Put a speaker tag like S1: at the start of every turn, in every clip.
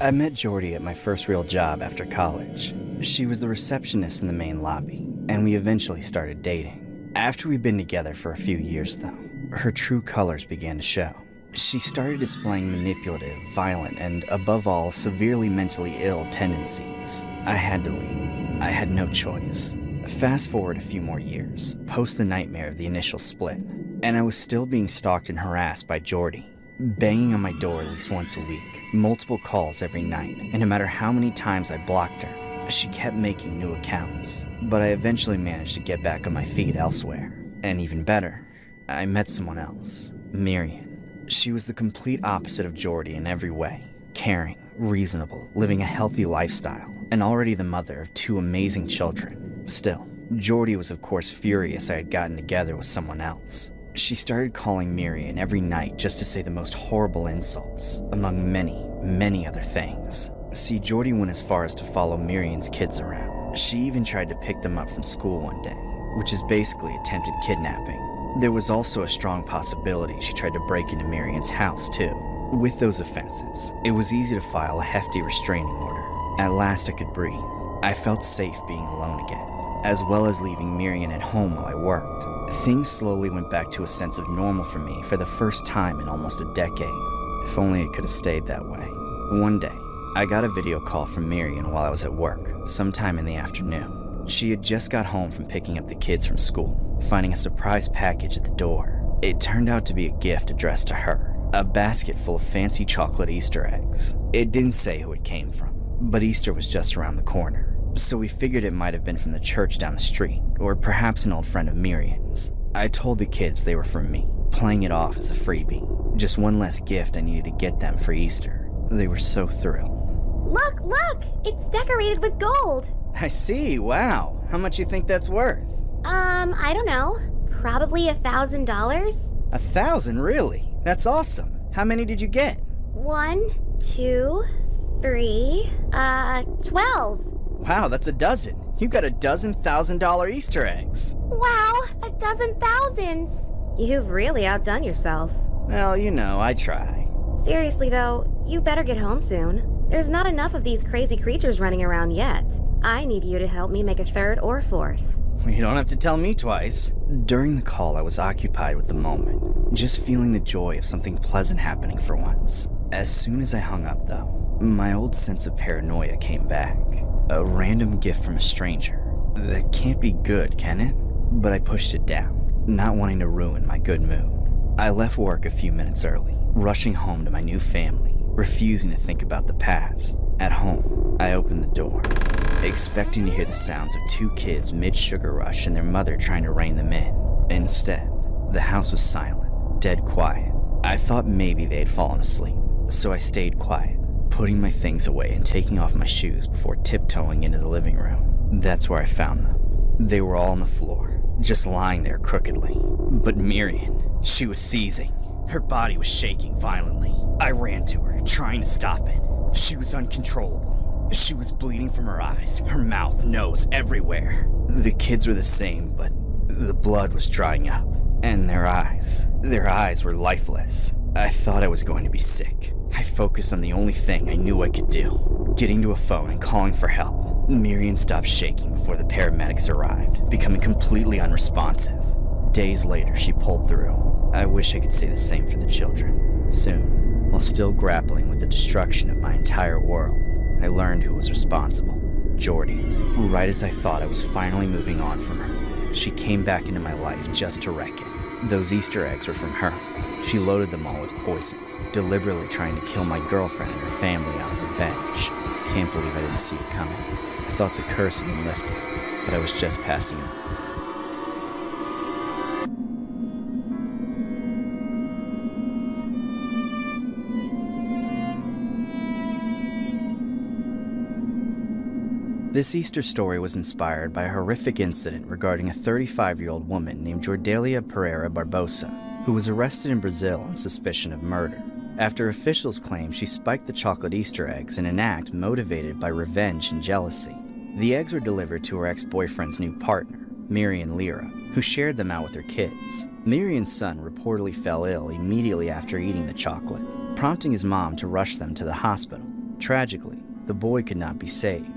S1: I met Jordy at my first real job after college. She was the receptionist in the main lobby, and we eventually started dating. After we'd been together for a few years, though, her true colors began to show. She started displaying manipulative, violent, and, above all, severely mentally ill tendencies. I had to leave. I had no choice. Fast forward a few more years, post the nightmare of the initial split, and I was still being stalked and harassed by Jordy, banging on my door at least once a week, multiple calls every night, and no matter how many times I blocked her, she kept making new accounts. But I eventually managed to get back on my feet elsewhere. And even better, I met someone else, Mirian. She was the complete opposite of Jordy in every way. Caring, reasonable, living a healthy lifestyle, and already the mother of 2 amazing children. Still, Jordy was of course furious I had gotten together with someone else. She started calling Mirian every night just to say the most horrible insults, among many, many other things. See, Jordy went as far as to follow Mirian's kids around. She even tried to pick them up from school one day, which is basically attempted kidnapping. There was also a strong possibility she tried to break into Mirian's house too. With those offenses, it was easy to file a hefty restraining order. At last I could breathe. I felt safe being alone again, as well as leaving Mirian at home while I worked. Things slowly went back to a sense of normal for me for the first time in almost a decade. If only it could have stayed that way. One day, I got a video call from Mirian while I was at work, sometime in the afternoon. She had just got home from picking up the kids from school, finding a surprise package at the door. It turned out to be a gift addressed to her, a basket full of fancy chocolate Easter eggs. It didn't say who it came from, but Easter was just around the corner, so we figured it might have been from the church down the street, or perhaps an old friend of Mirian's. I told the kids they were from me, playing it off as a freebie, just one less gift I needed to get them for Easter. They were so thrilled.
S2: Look! It's decorated with gold!
S1: I see, wow. How much you think that's worth?
S2: I don't know. Probably $1,000?
S1: 1,000, really? That's awesome. How many did you get?
S2: 1, 2, 3, 12.
S1: Wow, that's a dozen. You got a dozen $1,000 Easter eggs.
S2: Wow, a dozen thousands. You've really outdone yourself.
S1: Well, you know, I try.
S2: Seriously though, you better get home soon. There's not enough of these crazy creatures running around yet. I need you to help me make a 3rd or 4th.
S1: Well, you don't have to tell me twice. During the call, I was occupied with the moment, just feeling the joy of something pleasant happening for once. As soon as I hung up, though, my old sense of paranoia came back. A random gift from a stranger. That can't be good, can it? But I pushed it down, not wanting to ruin my good mood. I left work a few minutes early, rushing home to my new family, refusing to think about the past. At home, I opened the door, expecting to hear the sounds of 2 kids mid-sugar rush and their mother trying to rein them in. Instead, the house was silent, dead quiet. I thought maybe they had fallen asleep, so I stayed quiet, putting my things away and taking off my shoes before tiptoeing into the living room. That's where I found them. They were all on the floor, just lying there crookedly. But Mirian, she was seizing. Her body was shaking violently. I ran to her, trying to stop it. She was uncontrollable. She was bleeding from her eyes, her mouth, nose, everywhere. The kids were the same, but the blood was drying up. And their eyes were lifeless. I thought I was going to be sick. I focused on the only thing I knew I could do, getting to a phone and calling for help. Mirian stopped shaking before the paramedics arrived, becoming completely unresponsive. Days later, she pulled through. I wish I could say the same for the children. Soon, while still grappling with the destruction of my entire world, I learned who was responsible. Jordy. Right as I thought I was finally moving on from her, she came back into my life just to wreck it. Those Easter eggs were from her. She loaded them all with poison, deliberately trying to kill my girlfriend and her family out of revenge. Can't believe I didn't see it coming. I thought the curse had been lifted, but I was just passing it. This Easter story was inspired by a horrific incident regarding a 35-year-old woman named Jordalia Pereira Barbosa, who was arrested in Brazil on suspicion of murder, after officials claimed she spiked the chocolate Easter eggs in an act motivated by revenge and jealousy. The eggs were delivered to her ex-boyfriend's new partner, Mirian Lira, who shared them out with her kids. Mirian's son reportedly fell ill immediately after eating the chocolate, prompting his mom to rush them to the hospital. Tragically, the boy could not be saved.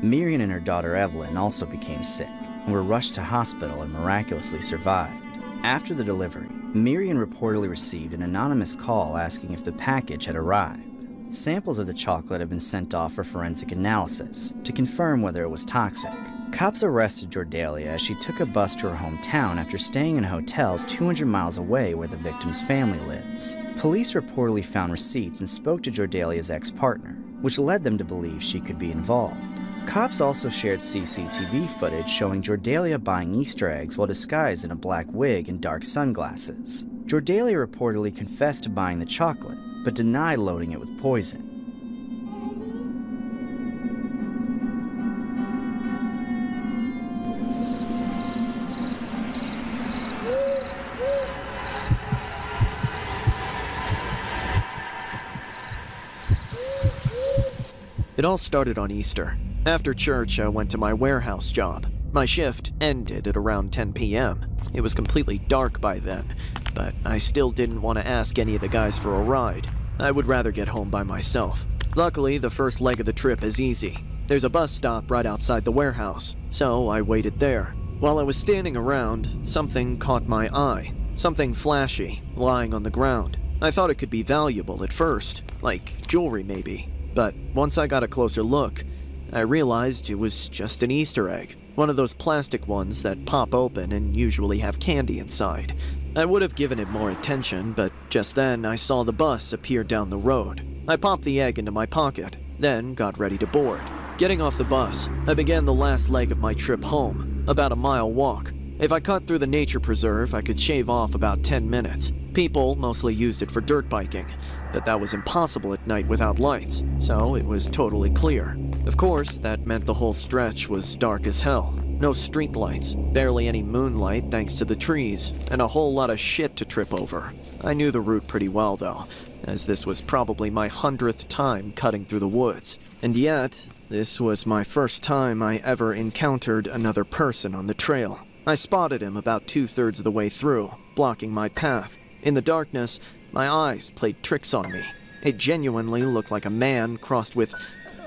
S1: Miriam and her daughter Evelyn also became sick and were rushed to hospital and miraculously survived. After the delivery, Miriam reportedly received an anonymous call asking if the package had arrived. Samples of the chocolate have been sent off for forensic analysis to confirm whether it was toxic. Cops arrested Jordalia as she took a bus to her hometown after staying in a hotel 200 miles away where the victim's family lives. Police reportedly found receipts and spoke to Jordalia's ex-partner, which led them to believe she could be involved. Cops also shared CCTV footage showing Jordalia buying Easter eggs while disguised in a black wig and dark sunglasses. Jordalia reportedly confessed to buying the chocolate, but denied loading it with poison.
S3: It all started on Easter. After church, I went to my warehouse job. My shift ended at around 10 p.m. It was completely dark by then, but I still didn't want to ask any of the guys for a ride. I would rather get home by myself. Luckily, the first leg of the trip is easy. There's a bus stop right outside the warehouse, so I waited there. While I was standing around, something caught my eye. Something flashy, lying on the ground. I thought it could be valuable at first, like jewelry maybe. But once I got a closer look, I realized it was just an Easter egg. One of those plastic ones that pop open and usually have candy inside. I would have given it more attention, but just then I saw the bus appear down the road. I popped the egg into my pocket, then got ready to board. Getting off the bus, I began the last leg of my trip home, about a mile walk. If I cut through the nature preserve, I could shave off about 10 minutes. People mostly used it for dirt biking, but that was impossible at night without lights, so it was totally clear. Of course, that meant the whole stretch was dark as hell. No street lights, barely any moonlight thanks to the trees, and a whole lot of shit to trip over. I knew the route pretty well though, as this was probably my 100th time cutting through the woods. And yet, this was my first time I ever encountered another person on the trail. I spotted him about 2/3 of the way through, blocking my path. In the darkness, my eyes played tricks on me. It genuinely looked like a man crossed with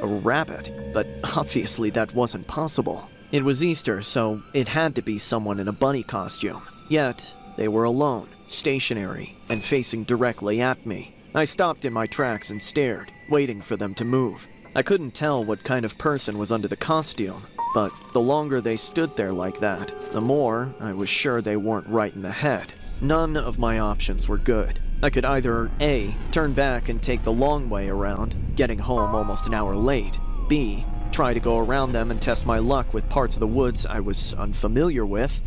S3: a rabbit, but obviously that wasn't possible. It was Easter, so it had to be someone in a bunny costume. Yet, they were alone, stationary, and facing directly at me. I stopped in my tracks and stared, waiting for them to move. I couldn't tell what kind of person was under the costume, but the longer they stood there like that, the more I was sure they weren't right in the head. None of my options were good. I could either A, turn back and take the long way around, getting home almost an hour late, B, try to go around them and test my luck with parts of the woods I was unfamiliar with,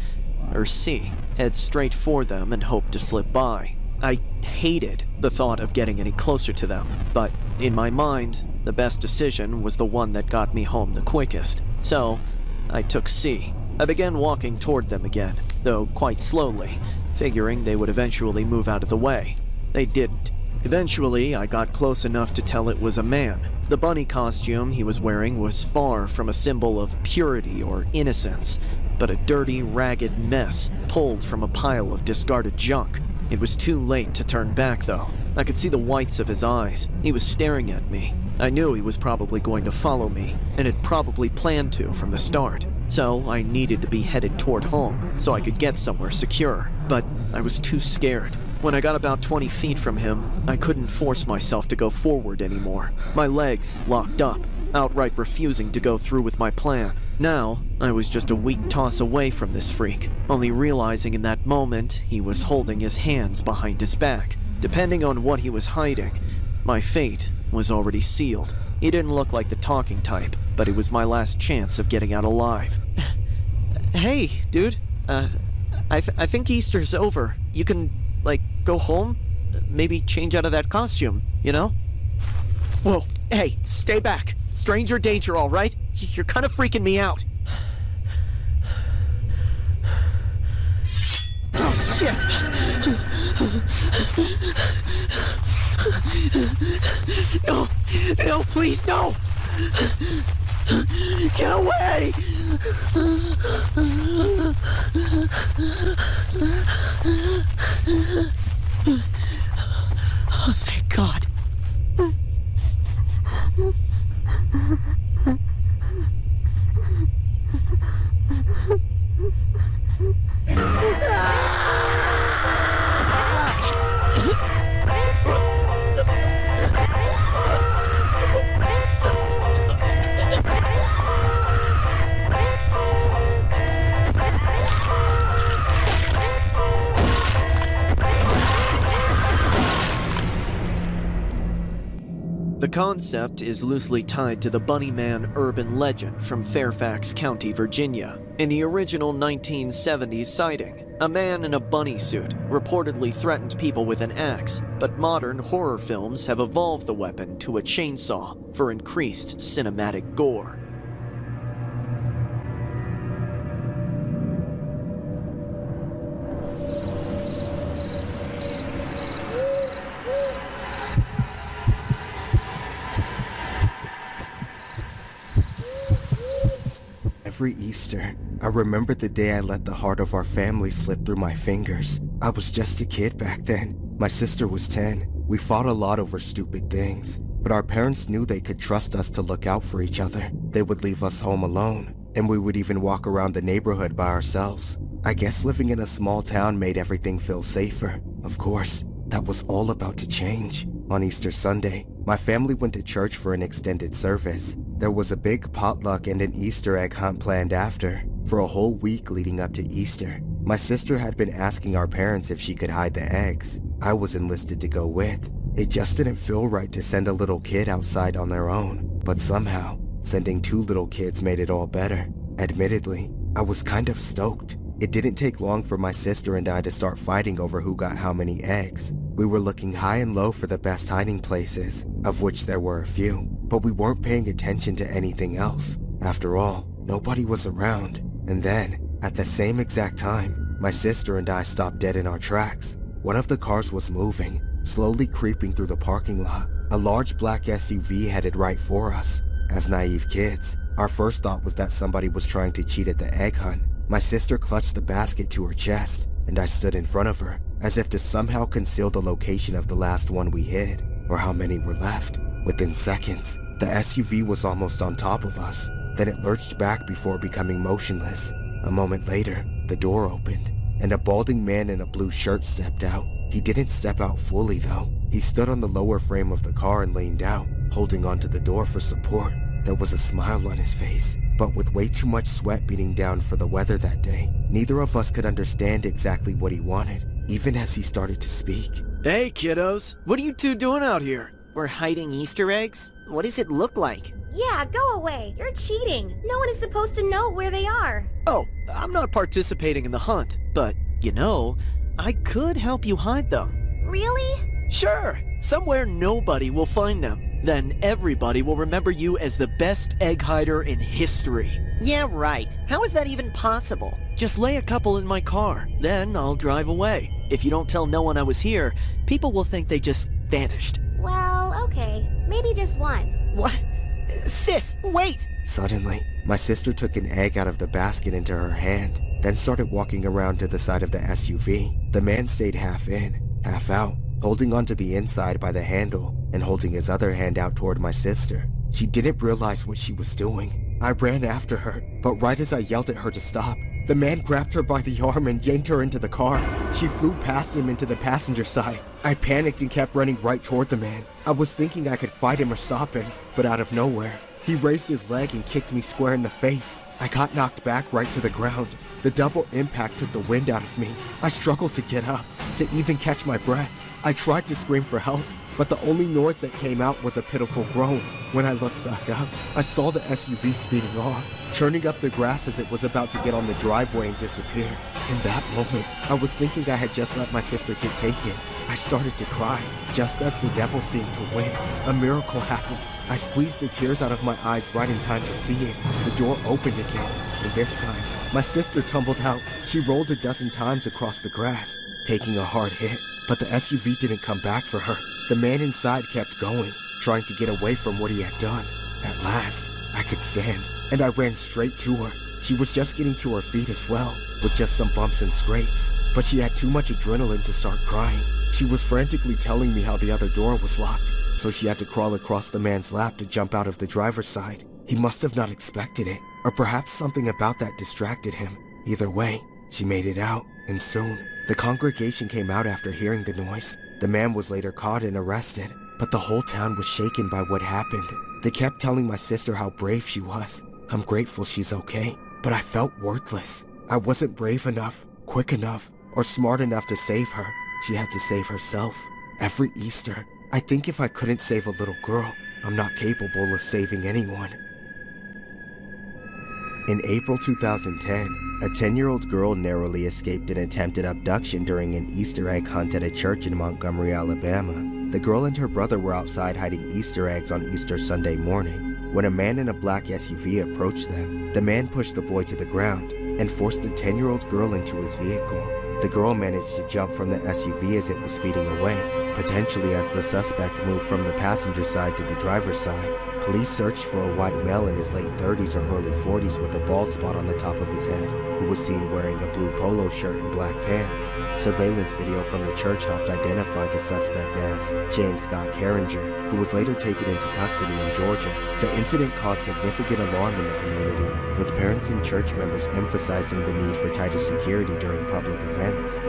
S3: or C, head straight for them and hope to slip by. I hated the thought of getting any closer to them, but in my mind, the best decision was the one that got me home the quickest. So, I took C. I began walking toward them again, though quite slowly, figuring they would eventually move out of the way. They didn't. Eventually, I got close enough to tell it was a man. The bunny costume he was wearing was far from a symbol of purity or innocence, but a dirty, ragged mess pulled from a pile of discarded junk. It was too late to turn back, though. I could see the whites of his eyes. He was staring at me. I knew he was probably going to follow me, and had probably planned to from the start. So I needed to be headed toward home, so I could get somewhere secure. But I was too scared. When I got about 20 feet from him, I couldn't force myself to go forward anymore. My legs locked up, outright refusing to go through with my plan. Now, I was just a weak toss away from this freak, only realizing in that moment he was holding his hands behind his back. Depending on what he was hiding, my fate was already sealed. He didn't look like the talking type, but it was my last chance of getting out alive. Hey, dude. I think Easter's over. You can, go home? Maybe change out of that costume, you know? Whoa, hey, stay back. Stranger danger, all right? You're kind of freaking me out. Oh, shit! No, please, no! Get away! Oh, thank God. The concept is loosely tied to the Bunny Man urban legend from Fairfax County, Virginia. In the original 1970s sighting, a man in a bunny suit reportedly threatened people with an axe, but modern horror films have evolved the weapon to a chainsaw for increased cinematic gore.
S4: Every Easter, I remember the day I let the heart of our family slip through my fingers. I was just a kid back then. My sister was 10. We fought a lot over stupid things, but our parents knew they could trust us to look out for each other. They would leave us home alone, and we would even walk around the neighborhood by ourselves. I guess living in a small town made everything feel safer. Of course, that was all about to change. On Easter Sunday, my family went to church for an extended service. There was a big potluck and an Easter egg hunt planned after. For a whole week leading up to Easter, my sister had been asking our parents if she could hide the eggs. I was enlisted to go with. It just didn't feel right to send a little kid outside on their own, but somehow, sending 2 little kids made it all better. Admittedly, I was kind of stoked. It didn't take long for my sister and I to start fighting over who got how many eggs. We were looking high and low for the best hiding places, of which there were a few, but we weren't paying attention to anything else. After all, nobody was around. And then, at the same exact time, my sister and I stopped dead in our tracks. One of the cars was moving, slowly creeping through the parking lot. A large black SUV headed right for us. As naive kids, our first thought was that somebody was trying to cheat at the egg hunt. My sister clutched the basket to her chest, and I stood in front of her, as if to somehow conceal the location of the last one we hid, or how many were left. Within seconds, the SUV was almost on top of us. Then it lurched back before becoming motionless. A moment later, the door opened, and a balding man in a blue shirt stepped out. He didn't step out fully though. He stood on the lower frame of the car and leaned out, holding onto the door for support. There was a smile on his face, but with way too much sweat beating down for the weather that day, neither of us could understand exactly what he wanted, even as he started to speak.
S3: Hey kiddos, what are you two doing out here?
S5: We're hiding Easter eggs? What does it look like?
S2: Yeah, go away. You're cheating. No one is supposed to know where they are.
S3: Oh, I'm not participating in the hunt, but, you know, I could help you hide them.
S2: Really?
S3: Sure, somewhere nobody will find them. Then everybody will remember you as the best egg hider in history.
S5: Yeah, right. How is that even possible?
S3: Just lay a couple in my car, then I'll drive away. If you don't tell no one I was here, people will think they just vanished.
S2: Well, okay. Maybe just one.
S5: What? Sis, wait!
S4: Suddenly, my sister took an egg out of the basket into her hand, then started walking around to the side of the SUV. The man stayed half in, half out, holding onto the inside by the handle and holding his other hand out toward my sister. She didn't realize what she was doing. I ran after her, but right as I yelled at her to stop, the man grabbed her by the arm and yanked her into the car. She flew past him into the passenger side. I panicked and kept running right toward the man. I was thinking I could fight him or stop him, but out of nowhere, he raised his leg and kicked me square in the face. I got knocked back right to the ground. The double impact took the wind out of me. I struggled to get up, to even catch my breath. I tried to scream for help, but the only noise that came out was a pitiful groan. When I looked back up, I saw the SUV speeding off, churning up the grass as it was about to get on the driveway and disappear. In that moment, I was thinking I had just let my sister get taken. I started to cry, just as the devil seemed to win. A miracle happened. I squeezed the tears out of my eyes right in time to see it. The door opened again, and this time, my sister tumbled out. She rolled a dozen times across the grass, taking a hard hit, but the SUV didn't come back for her. The man inside kept going, trying to get away from what he had done. At last, I could stand, and I ran straight to her. She was just getting to her feet as well, with just some bumps and scrapes, but she had too much adrenaline to start crying. She was frantically telling me how the other door was locked. so she had to crawl across the man's lap to jump out of the driver's side. He must have not expected it, or perhaps something about that distracted him. Either way, she made it out, and soon, the congregation came out after hearing the noise. The man was later caught and arrested, but the whole town was shaken by what happened. They kept telling my sister how brave she was. I'm grateful she's okay, but I felt worthless. I wasn't brave enough, quick enough, or smart enough to save her. She had to save herself. Every Easter, I think if I couldn't save a little girl, I'm not capable of saving anyone. In April 2010, a 10-year-old girl narrowly escaped an attempted abduction during an Easter egg hunt at a church in Montgomery, Alabama. The girl and her brother were outside hiding Easter eggs on Easter Sunday morning when a man in a black SUV approached them. The man pushed the boy to the ground and forced the 10-year-old girl into his vehicle. The girl managed to jump from the SUV as it was speeding away, potentially as the suspect moved from the passenger side to the driver's side. Police searched for a white male in his late 30s or early 40s with a bald spot on the top of his head, who was seen wearing a blue polo shirt and black pants. Surveillance video from the church helped identify the suspect as James Scott Carringer, who was later taken into custody in Georgia. The incident caused significant alarm in the community, with parents and church members emphasizing the need for tighter security during public events.